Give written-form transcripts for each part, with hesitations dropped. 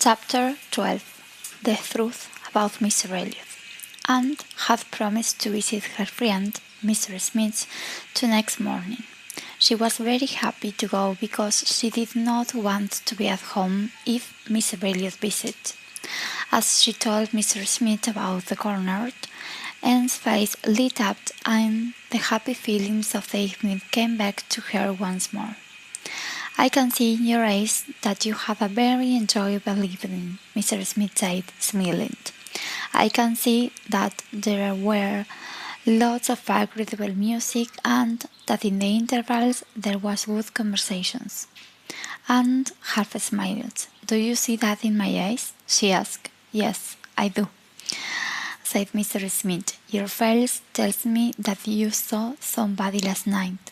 Chapter 12. The Truth about Mr. Elliot. Anne had promised to visit her friend, Mr. Smith, the next morning. She was very happy to go because she did not want to be at home if Mr. Elliot visited. As she told Mr. Smith about the corner, Anne's face lit up and the happy feelings of the evening came back to her once more. "I can see in your eyes that you had a very enjoyable evening," Mr. Smith said, smiling. "I can see that there were lots of agreeable music and that in the intervals there was good conversations." Anne half smiled. "Do you see that in my eyes?" she asked. "Yes, I do," said Mr. Smith. "Your face tells me that you saw somebody last night.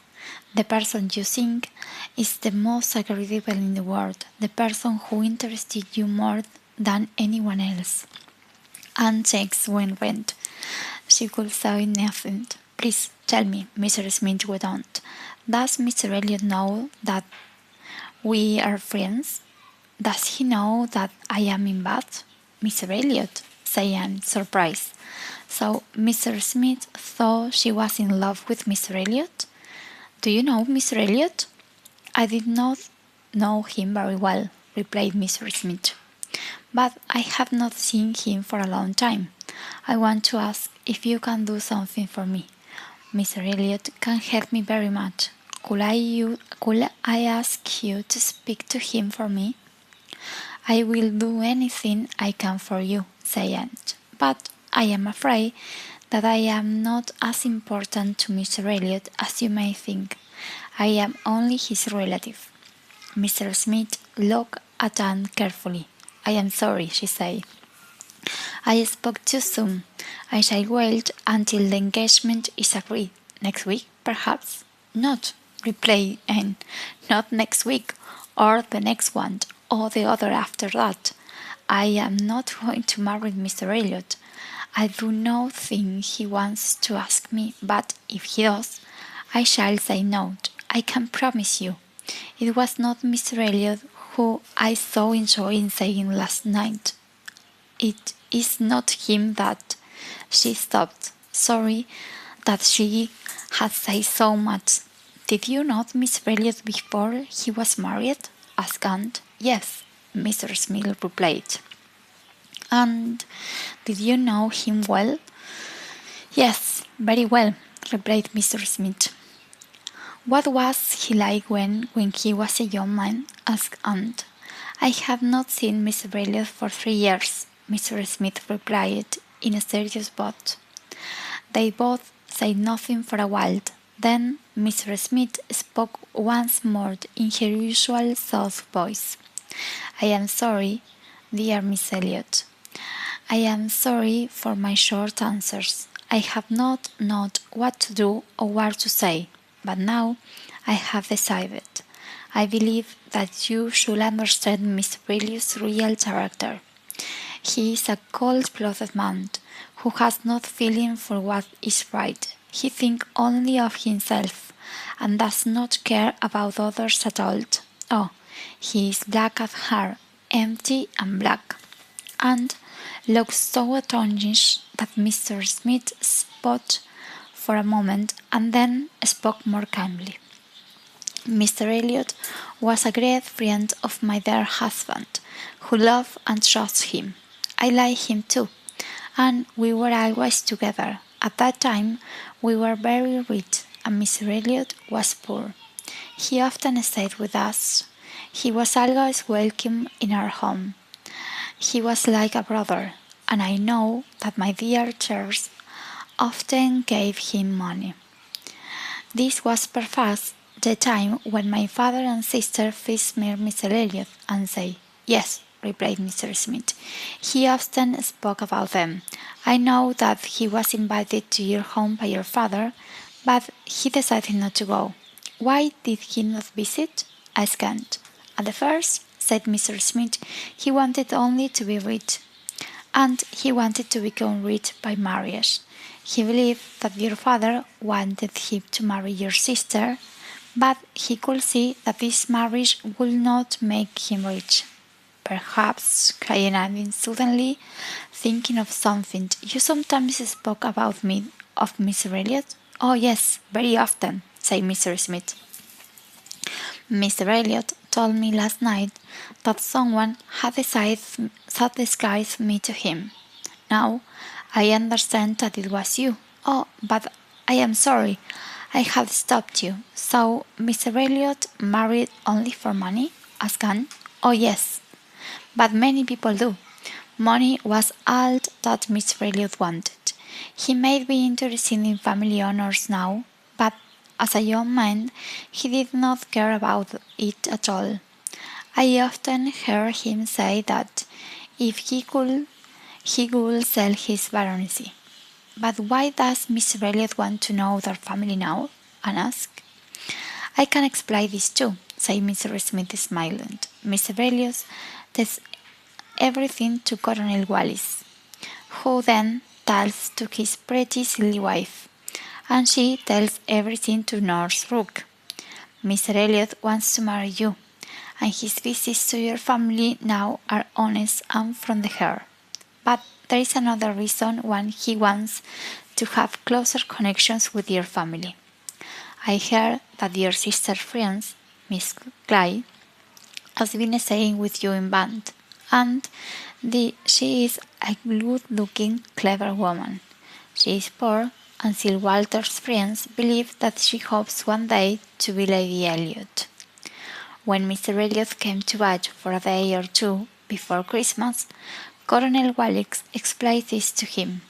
The person you think is the most agreeable in the world, the person who interested you more than anyone else." Anne's cheeks went red. She could say nothing. "Please tell me," Mr. Smith went on. "Does Mr. Elliot know that we are friends? Does he know that I am in bed?" "Mr. Elliot?" said Anne, surprised. So Mr. Smith thought she was in love with Mr. Elliot? "Do you know Mr. Elliot?" "I did not know him very well," replied Mr. Smith, "but I have not seen him for a long time. I want to ask if you can do something for me. Mr. Elliot can help me very much. Could I ask you to speak to him for me?" "I will do anything I can for you," said Anne, "but I am afraid that I am not as important to Mr. Elliot as you may think. I am only his relative." Mr. Smith looked at Anne carefully. "I am sorry," she said. "I spoke too soon. I shall wait until the engagement is agreed. Next week, perhaps?" "Not," replied Anne. "Not next week, or the next one, or the other after that. I am not going to marry Mr. Elliot. I do not think he wants to ask me, but if he does, I shall say no. I can promise you. It was not Mr. Elliot who I so enjoyed saying last night. It is not him that—" She stopped, sorry that she had said so much. "Did you know Mr. Elliot before he was married?" asked Anne. "Yes," Mr. Smith replied. "And did you know him well?" "Yes, very well," replied Mr. Smith. "What was he like when he was a young man?" asked Anne. "I have not seen Mr. Elliot for 3 years," Mr. Smith replied in a serious voice. They both said nothing for a while. Then Mr. Smith spoke once more in her usual soft voice. "I am sorry, dear Miss Elliot. I am sorry for my short answers. I have not known what to do or what to say, but now I have decided. I believe that you should understand Mr. Elliot's real character. He is a cold-blooded man who has no feeling for what is right. He thinks only of himself and does not care about others at all. Oh, he is black at heart, empty and black." And looked so astonished that Mr. Smith spoke for a moment and then spoke more calmly. "Mr. Elliot was a great friend of my dear husband, who loved and trusted him. I like him too, and we were always together. At that time we were very rich, and Mr. Elliot was poor. He often stayed with us. He was always welcome in our home. He was like a brother, and I know that my dear church often gave him money. This was perhaps the time when my father and sister first met Mr. Elliot, and said, "Yes," replied Mr. Smith. "He often spoke about them. I know that he was invited to your home by your father, but he decided not to go." "Why did he not visit?" asked Anne. "At the first," said Mr. Smith, "he wanted only to be rich, and he wanted to become rich by marriage. He believed that your father wanted him to marry your sister, but he could see that this marriage would not make him rich." perhaps, crying, adding suddenly, thinking of something. You sometimes spoke about me of Mr. Elliot? Oh yes, very often, said Mr. Smith. Mr. Elliot told me last night that someone had described me to him. Now, I understand that it was you. Oh, but I am sorry. I have stopped you. So, Mr. Elliot married only for money? Asked Anne. Oh, yes. But many people do. Money was all that Mr. Elliot wanted. He may be interested in family honors now, but as a young man, he did not care about it at all. I often heard him say that if he would sell his baronetcy. But why does Mr. Elliot want to know their family now? Anne asked. I can explain this too, said Mr. Smith, smiling. Mr. Elliot tells everything to Colonel Wallis, who then tells to his pretty silly wife, and she tells everything to Nurse Rook. Mr. Elliot wants to marry you, and his visits to your family now are honest and from the heart. But there is another reason why he wants to have closer connections with your family. I heard that your sister's friend, Miss Clay, has been staying with you in band, and she is a good-looking, clever woman. She is poor, and Sir Walter's friends believe that she hopes one day to be Lady Elliot. When Mr. Elliot came to Bath for a day or two before Christmas, Colonel Wallis explained this to him.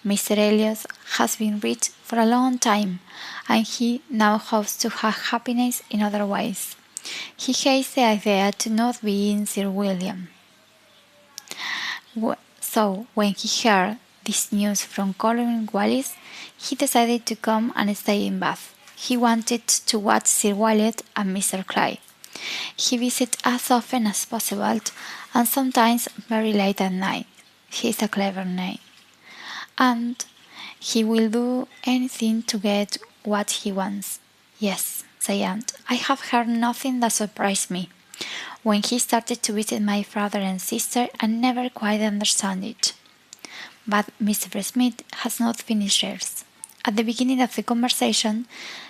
Mr. Elliot has been rich for a long time, and he now hopes to have happiness in other ways. He hates the idea to not be in Sir William. So when he heard this news from Colonel Wallis, he decided to come and stay in Bath. He wanted to watch Sir Wallet and Mr. Clay. He visits as often as possible, and sometimes very late at night. He is a clever man, and he will do anything to get what he wants. Yes, said Anne. I have heard nothing that surprised me. When he started to visit my father and sister, I never quite understood it. But Mr. Smith has not finished hers. At the beginning of the conversation,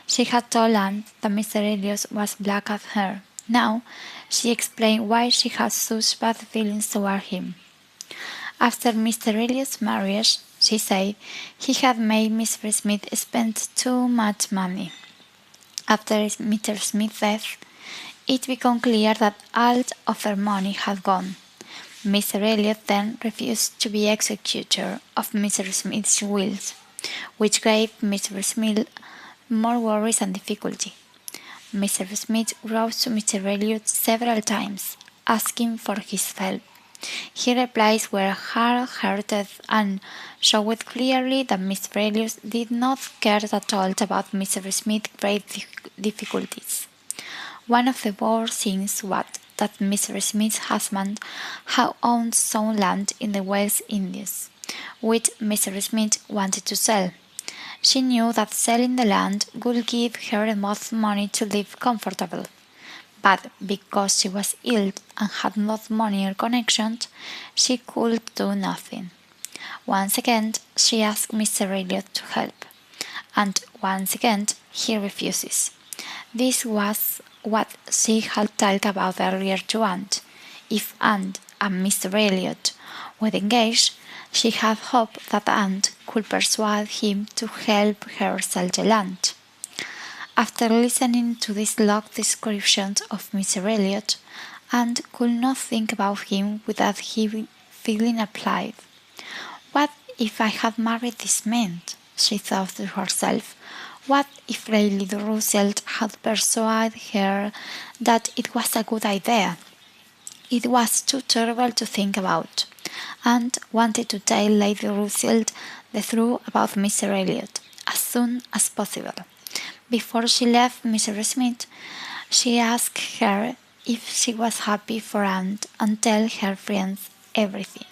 she had told Anne that Mr. Elliot was black at her. Now, she explained why she had such bad feelings toward him. After Mr. Elliot's marriage, she said, he had made Mr. Smith spend too much money. After Mr. Smith's death, it became clear that all of their money had gone. Mr. Elliot then refused to be executor of Mr. Smith's wills, which gave Mr. Smith more worries and difficulty. Mr. Smith wrote to Mr. Elliot several times, asking for his help. His replies were hard-hearted and showed clearly that Mr. Elliot did not care at all about Mr. Smith's great difficulties. One of the worst things was that Mr. Smith's husband had owned some land in the West Indies, which Mr. Smith wanted to sell. She knew that selling the land would give her enough money to live comfortably, but because she was ill and had not money or connections, she could do nothing. Once again, she asked Mr. Elliot to help, and once again, he refuses. This was what she had talked about earlier to Anne. If Anne and Mr. Elliot were engaged, she had hoped that Anne could persuade him to help her sell the land. After listening to these long descriptions of Mr. Elliot, Anne could not think about him without feeling applied. What if I had married this man? She thought to herself. What if Lady Russell had persuaded her that it was a good idea? It was too terrible to think about, and wanted to tell Lady Russell the truth about Mr. Elliot as soon as possible. Before she left Mr. Smith, she asked her if she was happy for Anne and tell her friends everything.